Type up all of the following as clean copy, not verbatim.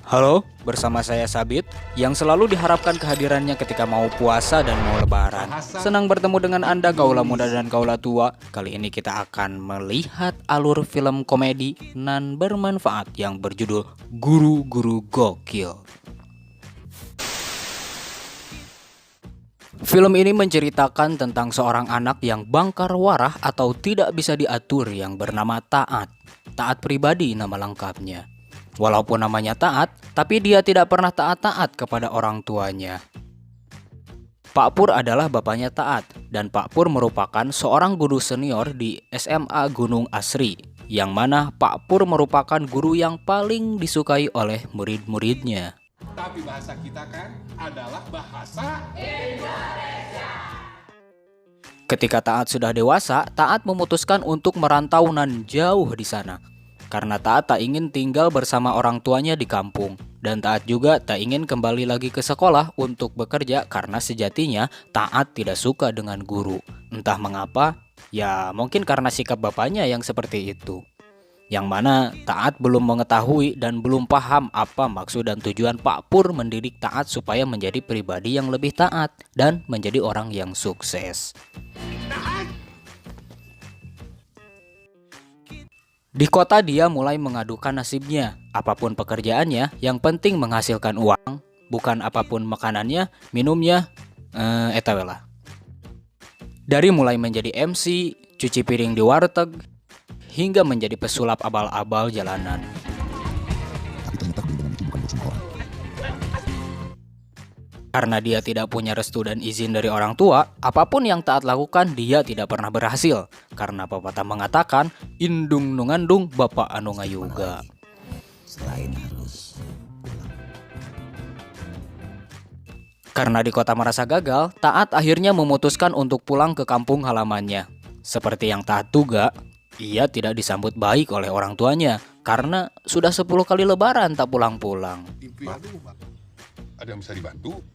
Halo, bersama saya Sabit, yang selalu diharapkan kehadirannya ketika mau puasa dan mau lebaran. Senang bertemu dengan Anda kaula muda dan kaula tua. Kali ini kita akan melihat alur film komedi nan bermanfaat yang berjudul Guru-Guru Gokil. Film ini menceritakan tentang seorang anak yang bangkar warah atau tidak bisa diatur yang bernama Taat. Taat pribadi nama lengkapnya. Walaupun namanya Taat, tapi dia tidak pernah taat-taat kepada orang tuanya. Pak Pur adalah bapaknya Taat, dan Pak Pur merupakan seorang guru senior di SMA Gunung Asri, yang mana Pak Pur merupakan guru yang paling disukai oleh murid-muridnya. Tapi bahasa kita kan adalah bahasa Indonesia. Ketika Taat sudah dewasa, Taat memutuskan untuk merantau nan jauh di sana. Karena Taat tak ingin tinggal bersama orang tuanya di kampung. Dan Taat juga tak ingin kembali lagi ke sekolah untuk bekerja karena sejatinya Taat tidak suka dengan guru. Entah mengapa, ya mungkin karena sikap bapaknya yang seperti itu. Yang mana Taat belum mengetahui dan belum paham apa maksud dan tujuan Pak Pur mendidik Taat supaya menjadi pribadi yang lebih taat dan menjadi orang yang sukses. Di kota dia mulai mengadukan nasibnya, apapun pekerjaannya, yang penting menghasilkan uang, bukan apapun makanannya, minumnya, etawela. Dari mulai menjadi MC, cuci piring di warteg, hingga menjadi pesulap abal-abal jalanan. Tapi ternyata keberuntungan itu bukan buat semua orang. Karena dia tidak punya restu dan izin dari orang tua, apapun yang Taat lakukan dia tidak pernah berhasil. Karena pepatah mengatakan, indung nungandung bapak anu ngayuga. Selain harus pulang. Karena di kota merasa gagal, Taat akhirnya memutuskan untuk pulang ke kampung halamannya. Seperti yang Taat duga, ia tidak disambut baik oleh orang tuanya. Karena sudah 10 kali lebaran tak pulang-pulang. Ada yang bisa dibantu?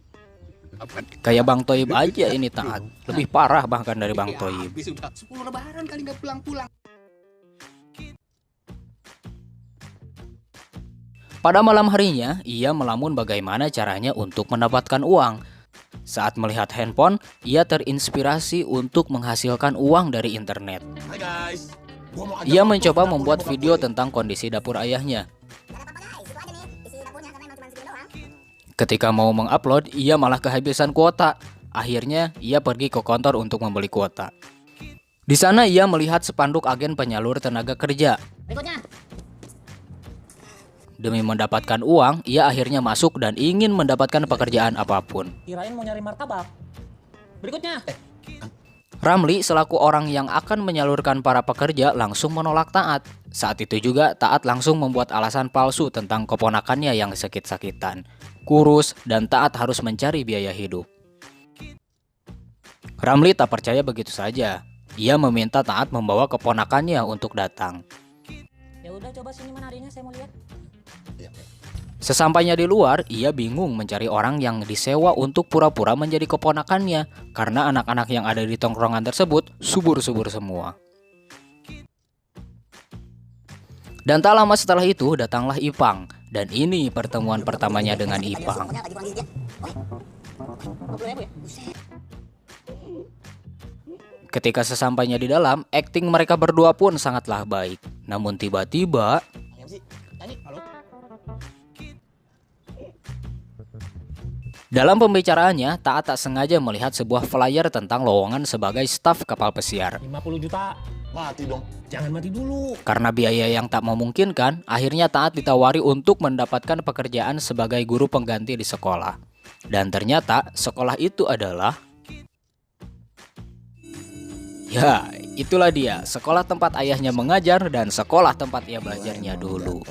Kayak Bang Toib aja ini Taat. Lebih parah bahkan dari Bang Toib. Sudah 10 lebaran kali nggak pulang-pulang. Pada malam harinya, ia melamun bagaimana caranya untuk mendapatkan uang. Saat melihat handphone, ia terinspirasi untuk menghasilkan uang dari internet. Hai guys. Ia mencoba membuat video tentang kondisi dapur ayahnya. Ketika mau mengupload, ia malah kehabisan kuota. Akhirnya, ia pergi ke kantor untuk membeli kuota. Di sana ia melihat spanduk agen penyalur tenaga kerja. Berikutnya. Demi mendapatkan uang, ia akhirnya masuk dan ingin mendapatkan pekerjaan apapun. Kirain mau nyari martabak. Berikutnya. Ramli selaku orang yang akan menyalurkan para pekerja langsung menolak Taat. Saat itu juga Taat langsung membuat alasan palsu tentang keponakannya yang sakit-sakitan, kurus, dan Taat harus mencari biaya hidup. Ramli tak percaya begitu saja. Ia meminta Taat membawa keponakannya untuk datang. Ya udah coba sini menarinya saya mau lihat. Sesampainya di luar, ia bingung mencari orang yang disewa untuk pura-pura menjadi keponakannya karena anak-anak yang ada di tongkrongan tersebut subur-subur semua. Dan tak lama setelah itu datanglah Ipang, dan ini pertemuan pertamanya dengan Ipang. Ketika sesampainya di dalam, akting mereka berdua pun sangatlah baik. Namun tiba-tiba dalam pembicaraannya, Taat tak sengaja melihat sebuah flyer tentang lowongan sebagai staf kapal pesiar. 50 juta. Mati dong. Jangan mati dulu. Karena biaya yang tak memungkinkan, akhirnya Taat ditawari untuk mendapatkan pekerjaan sebagai guru pengganti di sekolah. Dan ternyata sekolah itu adalah... Ya, itulah dia, sekolah tempat ayahnya mengajar dan sekolah tempat ia belajarnya dulu.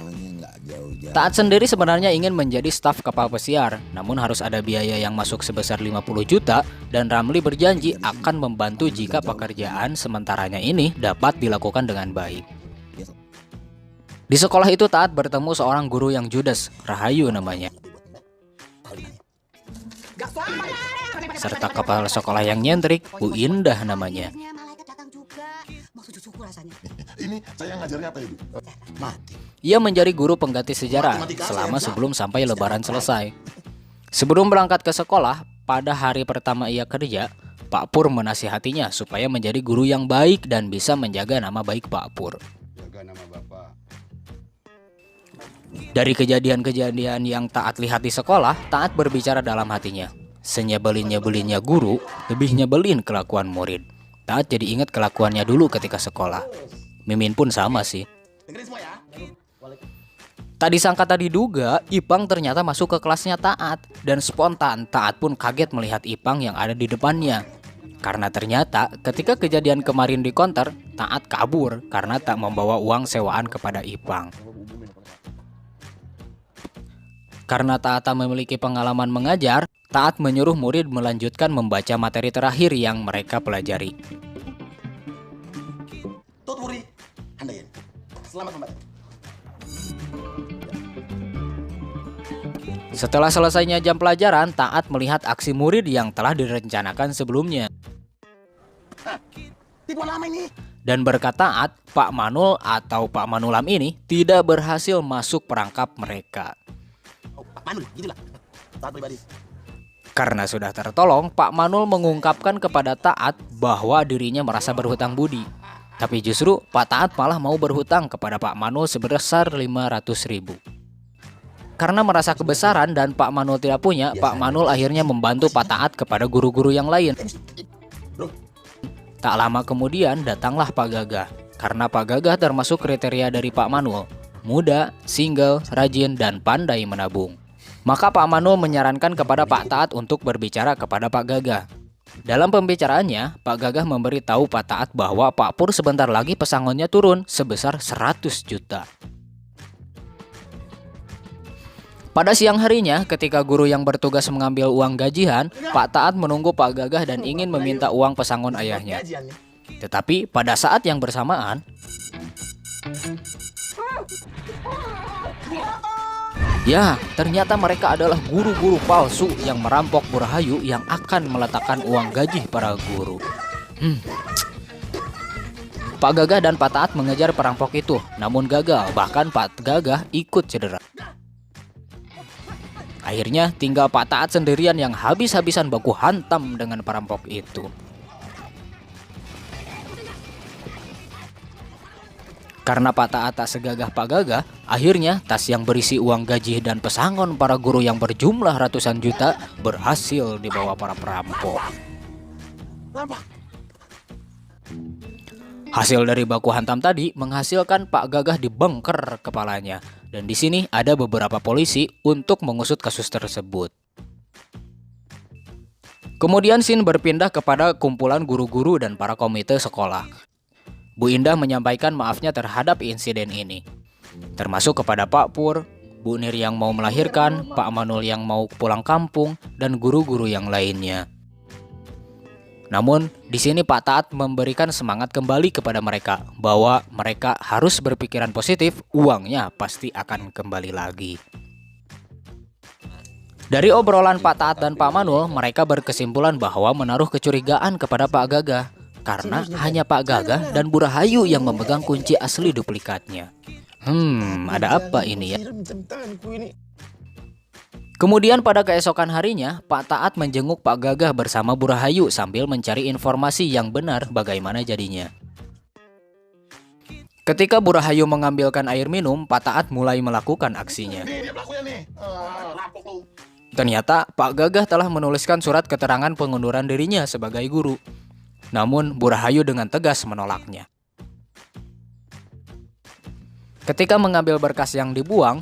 Taat sendiri sebenarnya ingin menjadi staf kapal pesiar, namun harus ada biaya yang masuk sebesar 50 juta dan Ramli berjanji akan membantu jika pekerjaan sementaranya ini dapat dilakukan dengan baik. Di sekolah itu Taat bertemu seorang guru yang judes, Rahayu namanya. Serta kepala sekolah yang nyentrik, Bu Indah namanya. Ini saya ngajarnya apa ibu? Mati. Ia menjadi guru pengganti sejarah selama sebelum sampai lebaran selesai. Sebelum berangkat ke sekolah, pada hari pertama ia kerja, Pak Pur menasihatinya supaya menjadi guru yang baik dan bisa menjaga nama baik Pak Pur. Jaga nama Bapak. Dari kejadian-kejadian yang Taat lihat di sekolah, Taat berbicara dalam hatinya. Senyebelin-nyebelinnya guru, lebih nyebelin kelakuan murid. Taat jadi ingat kelakuannya dulu ketika sekolah. Mimin pun sama sih. Dengerin semua ya. Tak disangka tak diduga, Ipang ternyata masuk ke kelasnya Taat. Dan spontan Taat pun kaget melihat Ipang yang ada di depannya. Karena ternyata ketika kejadian kemarin di konter, Taat kabur karena tak membawa uang sewaan kepada Ipang. Karena Taat tak memiliki pengalaman mengajar, Taat menyuruh murid melanjutkan membaca materi terakhir yang mereka pelajari. Tut Wuri, Handayan. Selamat membaca. Setelah selesainya jam pelajaran, Taat melihat aksi murid yang telah direncanakan sebelumnya. Tipuan lama ini. Dan berkat Taat, Pak Manul atau Pak Manulam ini tidak berhasil masuk perangkap mereka. Oh, Pak Manul, gitulah. Taat pribadi. Karena sudah tertolong, Pak Manul mengungkapkan kepada Taat bahwa dirinya merasa berhutang budi. Tapi justru Pak Taat malah mau berhutang kepada Pak Manul sebesar 500.000. Karena merasa kebesaran dan Pak Manul tidak punya, Pak Manul akhirnya membantu Pak Taat kepada guru-guru yang lain. Tak lama kemudian datanglah Pak Gagah. Karena Pak Gagah termasuk kriteria dari Pak Manul, muda, single, rajin, dan pandai menabung. Maka Pak Manul menyarankan kepada Pak Taat untuk berbicara kepada Pak Gagah. Dalam pembicaraannya, Pak Gagah memberitahu Pak Taat bahwa Pak Pur sebentar lagi pesangonnya turun sebesar 100 juta. Pada siang harinya, ketika guru yang bertugas mengambil uang gajian, Pak Taat menunggu Pak Gagah dan ingin meminta uang pesangon ayahnya. Tetapi pada saat yang bersamaan, ya, ternyata mereka adalah guru-guru palsu yang merampok Burahayu yang akan meletakkan uang gaji para guru. Pak Gagah dan Pak Taat mengejar perampok itu, namun gagal. Bahkan Pak Gagah ikut cedera. Akhirnya tinggal Pak Taat sendirian yang habis-habisan baku hantam dengan perampok itu. Karena Pak Taat tak segagah Pak Gagah, akhirnya tas yang berisi uang gaji dan pesangon para guru yang berjumlah ratusan juta berhasil dibawa para perampok. Hasil dari baku hantam tadi menghasilkan Pak Gagah dibengker kepalanya. Dan di sini ada beberapa polisi untuk mengusut kasus tersebut. Kemudian scene berpindah kepada kumpulan guru-guru dan para komite sekolah. Bu Indah menyampaikan maafnya terhadap insiden ini, termasuk kepada Pak Pur, Bu Nir yang mau melahirkan, Pak Manul yang mau pulang kampung, dan guru-guru yang lainnya. Namun, di sini Pak Taat memberikan semangat kembali kepada mereka bahwa mereka harus berpikiran positif, uangnya pasti akan kembali lagi. Dari obrolan Pak Taat dan Pak Manul, mereka berkesimpulan bahwa menaruh kecurigaan kepada Pak Gagah karena hanya Pak Gagah dan Burahayu yang memegang kunci asli duplikatnya. Ada apa ini ya? Kemudian pada keesokan harinya, Pak Taat menjenguk Pak Gagah bersama Burahayu sambil mencari informasi yang benar bagaimana jadinya. Ketika Burahayu mengambilkan air minum, Pak Taat mulai melakukan aksinya. Ternyata Pak Gagah telah menuliskan surat keterangan pengunduran dirinya sebagai guru. Namun Burahayu dengan tegas menolaknya. Ketika mengambil berkas yang dibuang,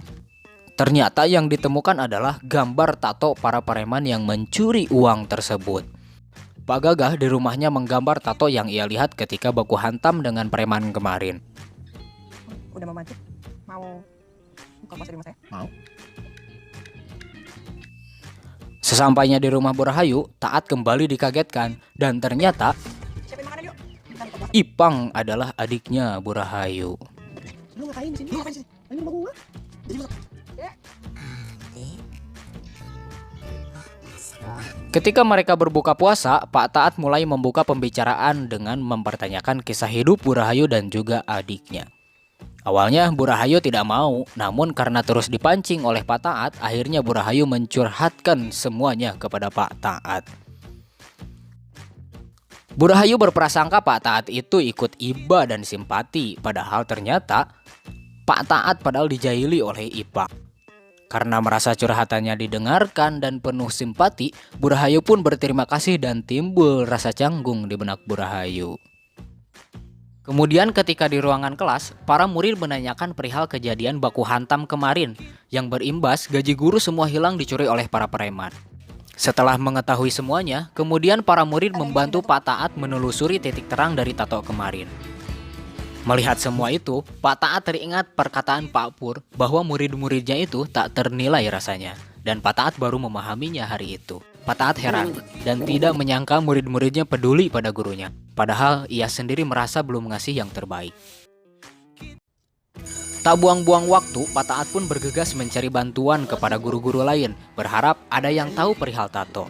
ternyata yang ditemukan adalah gambar tato para preman yang mencuri uang tersebut. Pak Gagah di rumahnya menggambar tato yang ia lihat ketika baku hantam dengan preman kemarin. Udah mau mancing? Mau buka puasa di rumah saya? Mau. Sesampainya di rumah Burahayu, Taat kembali dikagetkan dan ternyata Siapin makanan yuk. Kita buka puasa. Ipang adalah adiknya Burahayu. Lu ngapain di sini? Lu ngapain di sini? Ini rumah gua. Jadi lu Ketika mereka berbuka puasa, Pak Taat mulai membuka pembicaraan dengan mempertanyakan kisah hidup Burahayu dan juga adiknya. Awalnya Bu Rahayu tidak mau, namun karena terus dipancing oleh Pak Taat, akhirnya Bu Rahayu mencurhatkan semuanya kepada Pak Taat. Bu Rahayu berprasangka Pak Taat itu ikut iba dan simpati, padahal ternyata Pak Taat padahal dijahili oleh Ipang. Karena merasa curhatannya didengarkan dan penuh simpati, Bu Rahayu pun berterima kasih dan timbul rasa canggung di benak Bu Rahayu. Kemudian ketika di ruangan kelas, para murid menanyakan perihal kejadian baku hantam kemarin, yang berimbas gaji guru semua hilang dicuri oleh para preman. Setelah mengetahui semuanya, kemudian para murid membantu Pak Taat menelusuri titik terang dari tato kemarin. Melihat semua itu, Pak Taat teringat perkataan Pak Pur bahwa murid-muridnya itu tak ternilai rasanya, dan Pak Taat baru memahaminya hari itu. Pak Taat heran dan tidak menyangka murid-muridnya peduli pada gurunya, padahal ia sendiri merasa belum ngasih yang terbaik. Tak buang-buang waktu, Pak Taat pun bergegas mencari bantuan kepada guru-guru lain, berharap ada yang tahu perihal tato.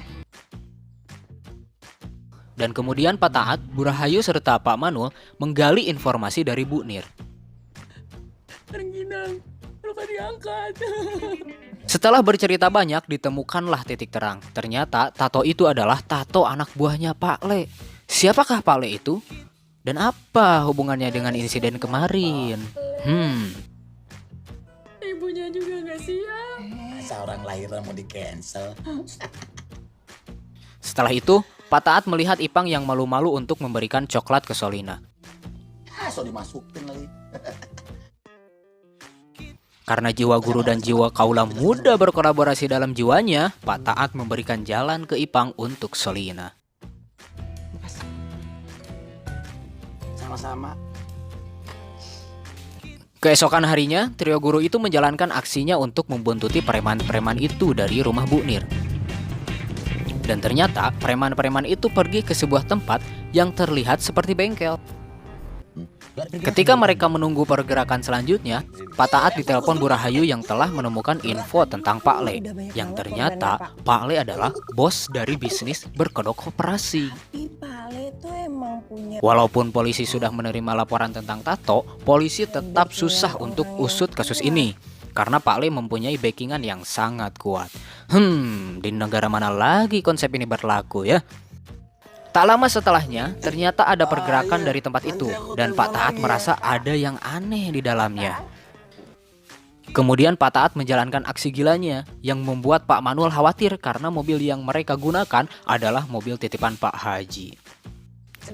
Dan kemudian Pak Taat, Bu Rahayu serta Pak Manul menggali informasi dari Bu Nir. Setelah bercerita banyak, ditemukanlah titik terang. Ternyata tato itu adalah tato anak buahnya Pak Le. Siapakah Pak Le itu? Dan apa hubungannya dengan insiden kemarin? Ibunya juga gak siap. Masa orang lahiran mau di-cancel? Setelah itu, Pak Taat melihat Ipang yang malu-malu untuk memberikan coklat ke Solina. So dimasukin lagi. Karena jiwa guru dan jiwa kaula muda berkolaborasi dalam jiwanya, Pak Taat memberikan jalan ke Ipang untuk Solina. Sama-sama. Keesokan harinya, trio guru itu menjalankan aksinya untuk membuntuti preman-preman itu dari rumah Bu Nir. Dan ternyata preman-preman itu pergi ke sebuah tempat yang terlihat seperti bengkel. Ketika mereka menunggu pergerakan selanjutnya, Pak Taat ditelepon Bu Rahayu yang telah menemukan info tentang Pak Le, yang ternyata Pak Le adalah bos dari bisnis berkedok koperasi. Walaupun polisi sudah menerima laporan tentang tato, polisi tetap susah untuk usut kasus ini karena Pak Le mempunyai backingan yang sangat kuat. Di negara mana lagi konsep ini berlaku ya? Tak lama setelahnya, ternyata ada pergerakan dari tempat itu dan Pak Taat merasa ada yang aneh di dalamnya. Kemudian Pak Taat menjalankan aksi gilanya yang membuat Pak Manul khawatir karena mobil yang mereka gunakan adalah mobil titipan Pak Haji.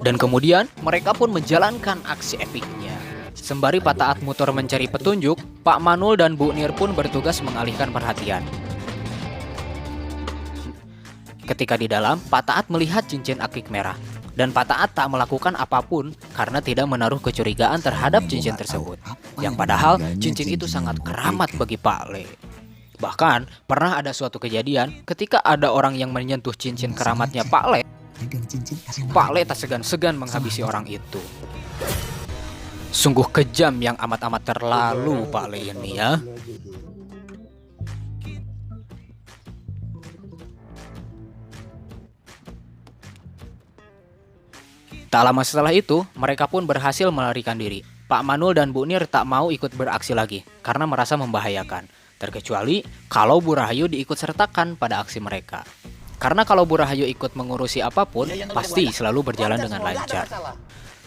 Dan kemudian mereka pun menjalankan aksi epiknya. Sembari Pak Taat muter mencari petunjuk, Pak Manul dan Bu Nir pun bertugas mengalihkan perhatian. Ketika di dalam, Pak Taat melihat cincin akik merah. Dan Pak Taat tak melakukan apapun karena tidak menaruh kecurigaan terhadap cincin tersebut. Yang padahal cincin itu sangat keramat bagi Pak Le. Bahkan pernah ada suatu kejadian ketika ada orang yang menyentuh cincin keramatnya Pak Le. Pak Le tak segan-segan menghabisi orang itu. Sungguh kejam yang amat-amat terlalu Pak Le ini ya. Tak lama setelah itu, mereka pun berhasil melarikan diri. Pak Manul dan Bu Nir tak mau ikut beraksi lagi karena merasa membahayakan. Terkecuali kalau Bu Rahayu diikut sertakan pada aksi mereka. Karena kalau Bu Rahayu ikut mengurusi apapun, pasti selalu berjalan dengan lancar.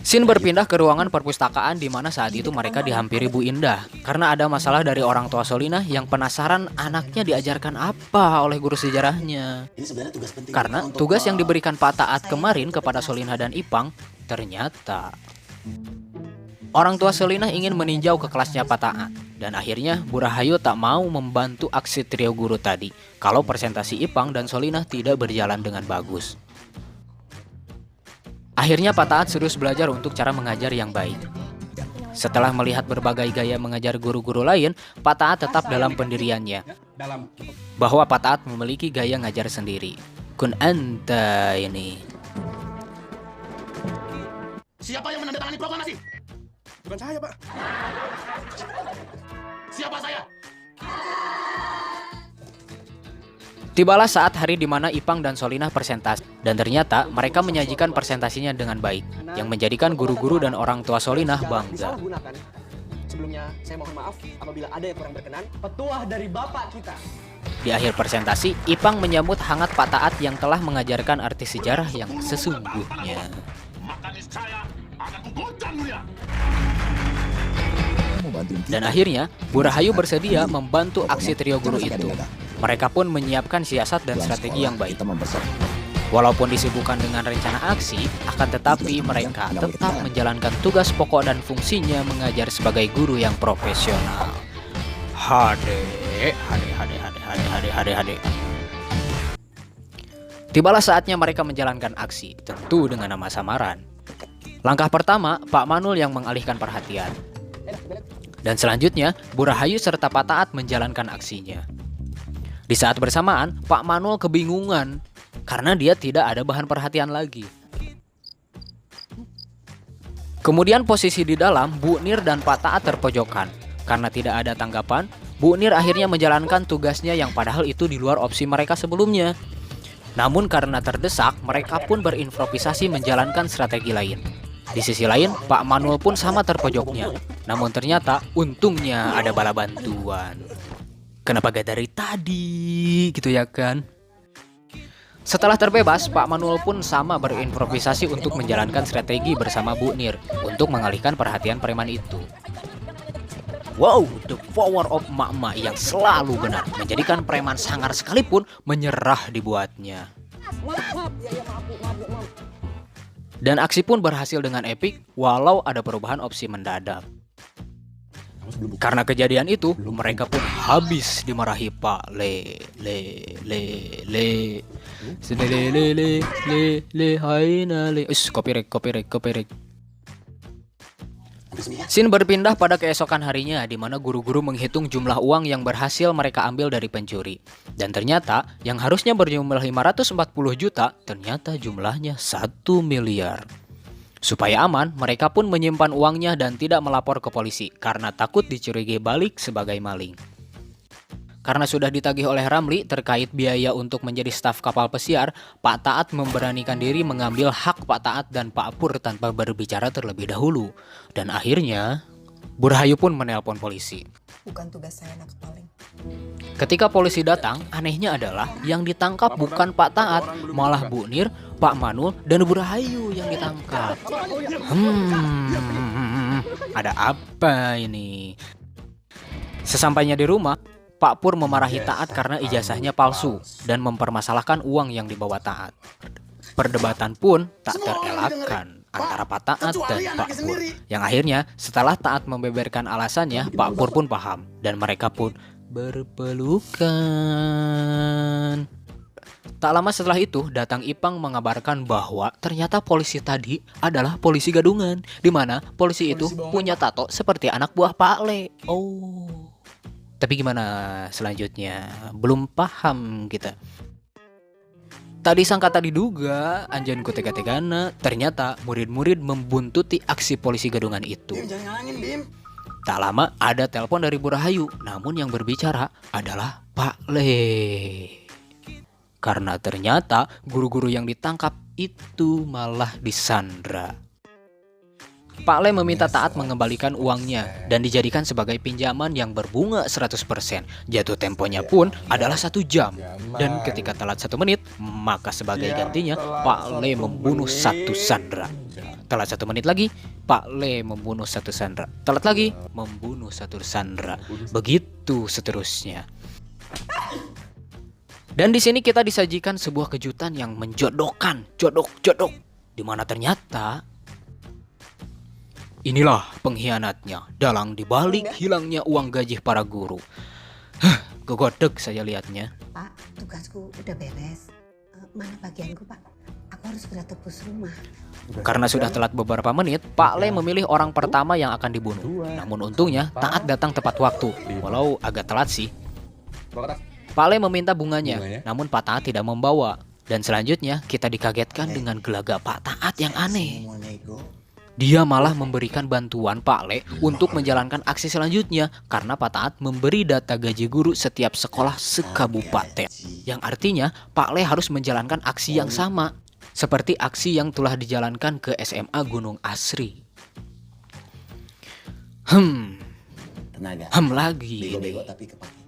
Scene berpindah ke ruangan perpustakaan di mana saat itu mereka dihampiri Bu Indah. Karena ada masalah dari orang tua Solina yang penasaran anaknya diajarkan apa oleh guru sejarahnya. Karena tugas yang diberikan Pak Taat kemarin kepada Solina dan Ipang, ternyata orang tua Solina ingin meninjau ke kelasnya Pak Taat. Dan akhirnya Bu Rahayu tak mau membantu aksi trio guru tadi kalau presentasi Ipang dan Solina tidak berjalan dengan bagus. Akhirnya Pak Taat serius belajar untuk cara mengajar yang baik. Setelah melihat berbagai gaya mengajar guru-guru lain, Pak Taat tetap dalam pendiriannya bahwa Pak Taat memiliki gaya ngajar sendiri. Kun anta ini. Siapa yang menandatangani proklamasi? Bukan saya, Pak. Siapa saya? Tibalah saat hari di mana Ipang dan Solina presentasi, dan ternyata mereka menyajikan presentasinya dengan baik, yang menjadikan guru-guru dan orang tua Solina bangga. Sebelumnya, saya mohon maaf apabila ada yang kurang berkenan. Petuah dari Bapak kita. Di akhir presentasi, Ipang menyambut hangat Pak Taat yang telah mengajarkan arti sejarah yang sesungguhnya. Maka saya akan kugoncang dia. Mau bantuin kita? Dan akhirnya, Bu Rahayu bersedia membantu aksi trio guru itu. Mereka pun menyiapkan siasat dan strategi yang baik. Kita mempersiapkan. Walaupun disibukkan dengan rencana aksi, akan tetapi mereka tetap menjalankan tugas pokok dan fungsinya mengajar sebagai guru yang profesional. Hade. Tibalah saatnya mereka menjalankan aksi, tentu dengan nama samaran. Langkah pertama, Pak Manul yang mengalihkan perhatian. Dan selanjutnya, Bu Rahayu serta Pak Taat menjalankan aksinya. Di saat bersamaan, Pak Manul kebingungan karena dia tidak ada bahan perhatian lagi. Kemudian posisi di dalam, Bu Nir dan Pak Taat terpojokan. Karena tidak ada tanggapan, Bu Nir akhirnya menjalankan tugasnya yang padahal itu di luar opsi mereka sebelumnya. Namun karena terdesak, mereka pun berimprovisasi menjalankan strategi lain. Di sisi lain, Pak Manul pun sama terpojoknya. Namun ternyata, untungnya ada bala bantuan. Kenapa gak dari tadi, gitu ya kan? Setelah terbebas, Pak Manul pun sama berimprovisasi untuk menjalankan strategi bersama Bu Nir untuk mengalihkan perhatian preman itu. Wow, the power of mak-mak yang selalu benar menjadikan preman sangar sekalipun menyerah dibuatnya. Dan aksi pun berhasil dengan epik walau ada perubahan opsi mendadak. Karena kejadian itu, mereka pun habis dimarahi Pak Le. Copyright. Scene berpindah pada keesokan harinya di mana guru-guru menghitung jumlah uang yang berhasil mereka ambil dari pencuri. Dan ternyata yang harusnya berjumlah 540 juta ternyata jumlahnya 1 miliar. Supaya aman, mereka pun menyimpan uangnya dan tidak melapor ke polisi karena takut dicurigai balik sebagai maling. Karena sudah ditagih oleh Ramli terkait biaya untuk menjadi staf kapal pesiar, Pak Taat memberanikan diri mengambil hak Pak Taat dan Pak Pur tanpa berbicara terlebih dahulu. Dan akhirnya, Bu Rahayu pun menelpon polisi. Bukan tugas saya nak paling. Ketika polisi datang, anehnya adalah yang ditangkap bukan Pak Taat, malah Bu Nir, Pak Manul, dan Bu Rahayu yang ditangkap. Ada apa ini? Sesampainya di rumah, Pak Pur memarahi Taat karena ijazahnya palsu dan mempermasalahkan uang yang dibawa Taat. Perdebatan pun tak terelakkan antara Pak Taat dan Pak Pur. Yang akhirnya setelah Taat membeberkan alasannya, Pak Pur pun paham dan mereka pun berpelukan. Tak lama setelah itu, datang Ipang mengabarkan bahwa ternyata polisi tadi adalah polisi gadungan, di mana polisi itu punya tato seperti anak buah Pak Le. Oh. Tapi gimana selanjutnya? Belum paham kita. Tadi sangka tadi duga, anjanku tega-tegana, ternyata murid-murid membuntuti aksi polisi gadungan itu. Jangan ngalangin, Bim. Tak lama ada telepon dari Bu Rahayu, namun yang berbicara adalah Pak Le. Karena ternyata guru-guru yang ditangkap itu malah disandra. Pak Le meminta Taat mengembalikan uangnya dan dijadikan sebagai pinjaman yang berbunga 100%. Jatuh temponya pun adalah 1 jam. Dan ketika telat 1 menit, maka sebagai gantinya Pak Le membunuh 1 sandera. Telat 1 menit lagi, Pak Le membunuh 1 sandera. Telat lagi, membunuh 1 sandera. Begitu seterusnya. Dan di sini kita disajikan sebuah kejutan yang menjodohkan, jodok, di mana ternyata inilah pengkhianatnya, dalang dibalik hilangnya uang gaji para guru. Kegodeg saya lihatnya. Pak, tugasku udah beres. Mana bagianku, Pak? Aku harus segera tebus rumah. Karena sudah telat beberapa menit, Pak Le memilih orang pertama yang akan dibunuh. Namun untungnya Taat datang tepat waktu, walau agak telat sih. Pak Le meminta bunganya, namun Pak Taat tidak membawa. Dan selanjutnya kita dikagetkan dengan gelagat Pak Taat yang aneh. Dia malah memberikan bantuan Pak Le untuk menjalankan aksi selanjutnya karena Pak Taat memberi data gaji guru setiap sekolah sekabupaten. Yang artinya Pak Le harus menjalankan aksi yang sama seperti aksi yang telah dijalankan ke SMA Gunung Asri. tenaga. Lagi. Bego-bego tapi kepake.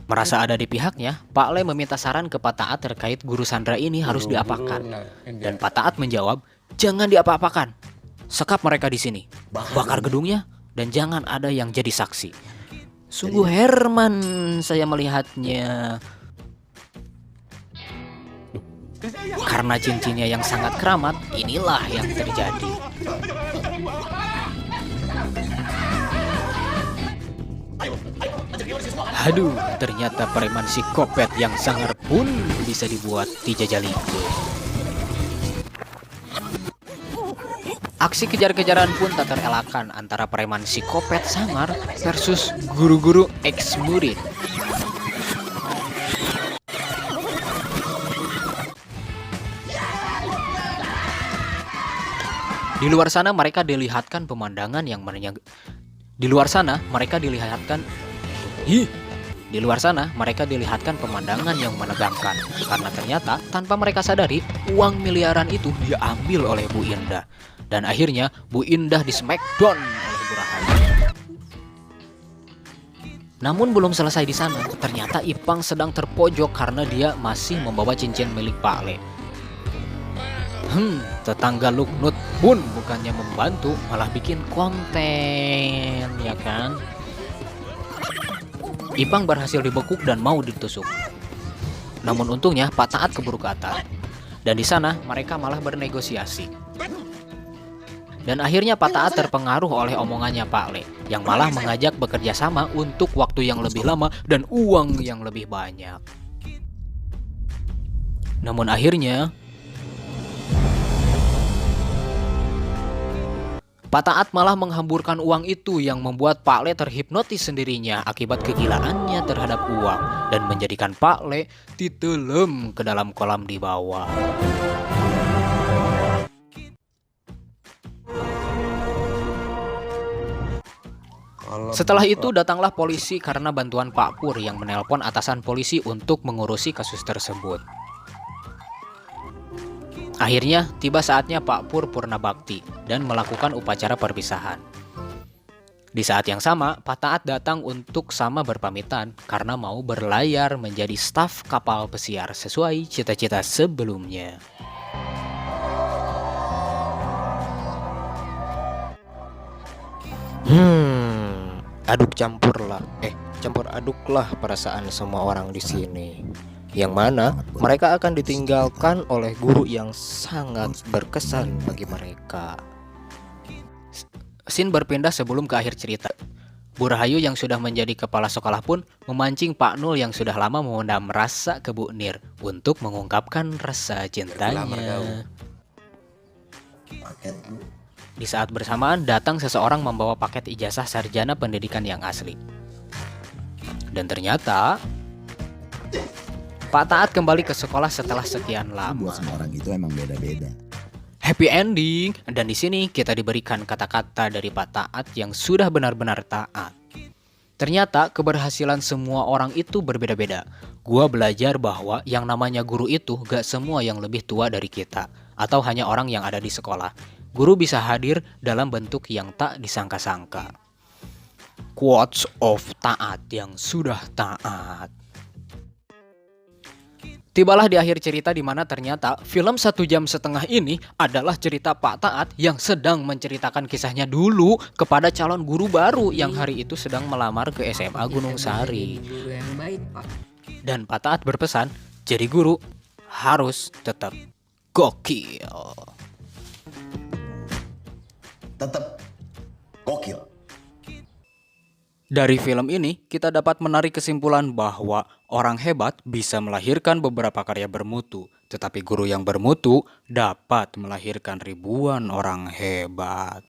Merasa ada di pihaknya, Pak Le meminta saran ke Pak Taat terkait guru Sandra ini harus diapakan. Dan Pak Taat menjawab, jangan diapa-apakan. Sekap mereka di sini. Bakar gedungnya dan jangan ada yang jadi saksi. Sungguh Herman saya melihatnya. Karena cincinnya yang sangat keramat, inilah yang terjadi. Aduh, ternyata preman psikopat yang sangar pun bisa dibuat dijajali. Aksi kejar-kejaran pun tak terelakkan antara preman psikopat sangar versus guru-guru ex-murid. Di luar sana mereka dilihatkan pemandangan yang Di luar sana mereka dilihatkan pemandangan yang menegangkan. Karena ternyata tanpa mereka sadari, uang miliaran itu diambil oleh Bu Indah. Dan akhirnya Bu Indah di smackdown oleh Bu Rahayu. Namun belum selesai di sana, ternyata Ipang sedang terpojok karena dia masih membawa cincin milik Pak Le. Tetangga Luknut pun bukannya membantu, malah bikin konten, ya kan? Ipang berhasil dibekuk dan mau ditusuk. Namun untungnya Pak Taat keburu ke atas. Dan di sana mereka malah bernegosiasi. Dan akhirnya Pak Taat terpengaruh oleh omongannya Pak Le, yang malah mengajak bekerja sama untuk waktu yang lebih lama dan uang yang lebih banyak. Namun akhirnya Pak Taat malah menghamburkan uang itu yang membuat Pak Le terhipnotis sendirinya akibat kegilaannya terhadap uang dan menjadikan Pak Le titelem ke dalam kolam di bawah. Setelah itu datanglah polisi karena bantuan Pak Pur yang menelpon atasan polisi untuk mengurusi kasus tersebut. Akhirnya tiba saatnya Pak Pur purna bakti dan melakukan upacara perpisahan. Di saat yang sama, Pak Taat datang untuk sama berpamitan karena mau berlayar menjadi staf kapal pesiar sesuai cita-cita sebelumnya. Campur aduklah perasaan semua orang di sini. Yang mana mereka akan ditinggalkan oleh guru yang sangat berkesan bagi mereka. Scene berpindah sebelum ke akhir cerita. Bu Rahayu yang sudah menjadi kepala sekolah pun memancing Pak Nul yang sudah lama memendam rasa ke Bu Nir untuk mengungkapkan rasa cintanya. Di saat bersamaan datang seseorang membawa paket ijazah sarjana pendidikan yang asli. Dan ternyata Pak Taat kembali ke sekolah setelah sekian lama. Buat semua orang itu emang beda-beda. Happy ending. Dan di sini kita diberikan kata-kata dari Pak Taat yang sudah benar-benar taat. Ternyata keberhasilan semua orang itu berbeda-beda. Gua belajar bahwa yang namanya guru itu gak semua yang lebih tua dari kita atau hanya orang yang ada di sekolah. Guru bisa hadir dalam bentuk yang tak disangka-sangka. Quotes of Taat yang sudah taat. Tibalah di akhir cerita di mana ternyata film 1,5 jam ini adalah cerita Pak Taat yang sedang menceritakan kisahnya dulu kepada calon guru baru yang hari itu sedang melamar ke SMA Gunung Sari. Dan Pak Taat berpesan, jadi guru harus tetap gokil. Tetap gokil. Dari film ini, kita dapat menarik kesimpulan bahwa orang hebat bisa melahirkan beberapa karya bermutu, tetapi guru yang bermutu dapat melahirkan ribuan orang hebat.